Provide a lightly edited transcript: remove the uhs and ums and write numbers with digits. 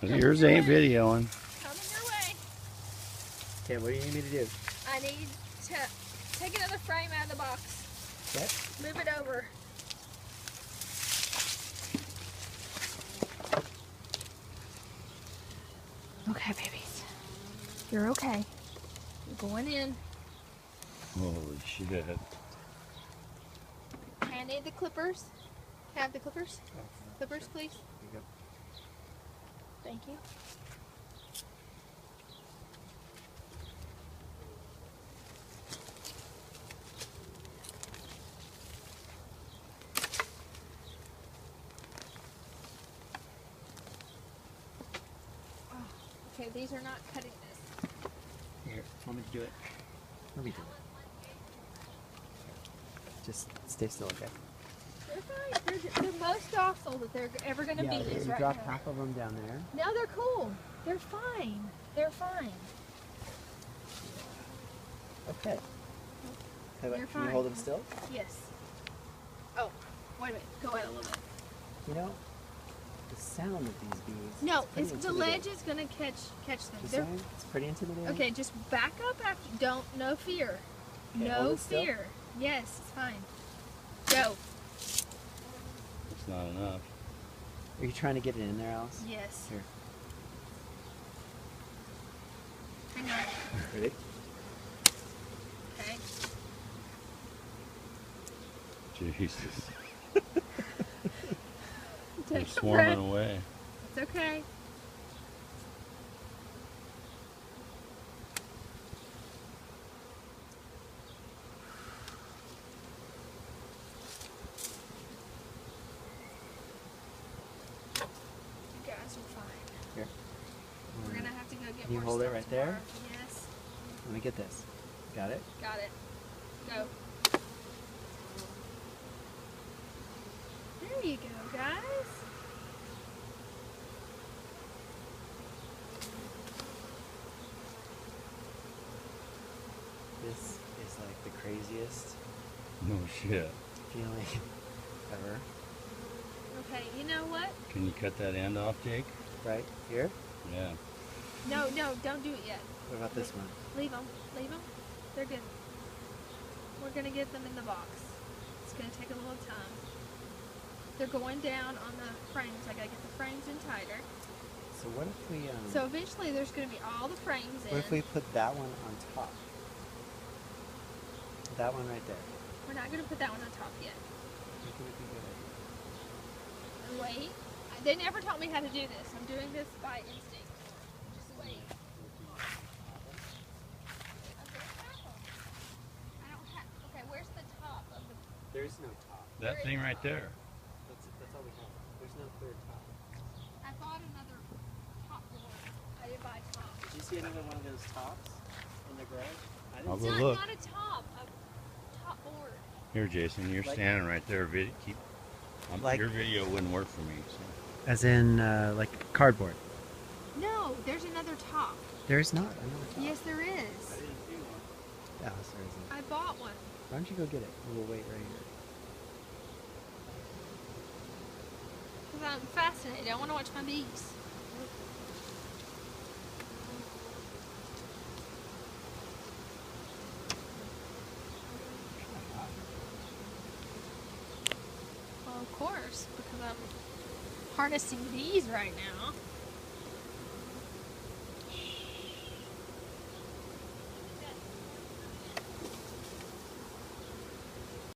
Yours ain't videoing. Coming your way. Okay, what do you need me to do? I need to take another frame out of the box. Okay. Move it over. Okay, babies. You're okay. You're going in. Holy shit. I need the clippers. Have the clippers? Clippers, please. Here you go. Thank you. Okay, these are not cutting this. Here, want me to do it? Let me do it. Just stay still, okay? They're fine. They're most docile that they're ever going to be. You Is right dropped now. half of them down there. No, they're cool. They're fine. They're fine. Okay. They're Can you fine. hold them still? Yes. Oh, wait a minute. Go out a little bit. You know, the sound of these bees. No, pretty the ledge intimidating. is going to catch them. The They're, sound, it's pretty intimidating. okay, just back up after. No fear. Okay, No hold it still. fear. Yes, it's fine. Go. It's not enough. Are you trying to get it in there, Alice? Yes. Here. Hang on. Ready? Okay. Jesus. They're Take a swarming breath. away. It's okay. You guys are fine. Here. We're gonna have to go get Can you more hold it stuff right there? tomorrow. Yes. Let me get this. Got it? Got it. Go. There you go, guys. This is like the craziest No shit. feeling ever. Okay, you know what? Can you cut that end off, Jake? Right here? Yeah. No, don't do it yet. What about this one? Leave them. Leave them. They're good. We're gonna get them in the box. It's gonna take a little time. They're going down on the frames. I gotta get the frames in tighter. So what if we So eventually there's gonna be all the frames in. what if we put that one on top? That one right there. We're not gonna put that one on top yet. I think it would be a good idea. Wait. They never taught me how to do this. I'm doing this by instinct. Just wait. I don't have. Okay, where's the top of the? There's no top. That thing right there. That's all we have. There's no third top. I bought another top board. I didn't buy top. Did you see another one of those tops in the garage? I I'll didn't go see look. Not a top. A top board. Here, Jason, you're Like- standing right there. Like- Your video wouldn't work for me. So. As in like cardboard. No, there's another top. There's not another top. Yes, there is. didn't see one. Yeah, there isn't. I bought one. Why don't you go get it? We'll wait right here. Because I'm fascinated. I want to watch my bees. Well, of course, because I'm harnessing bees right now.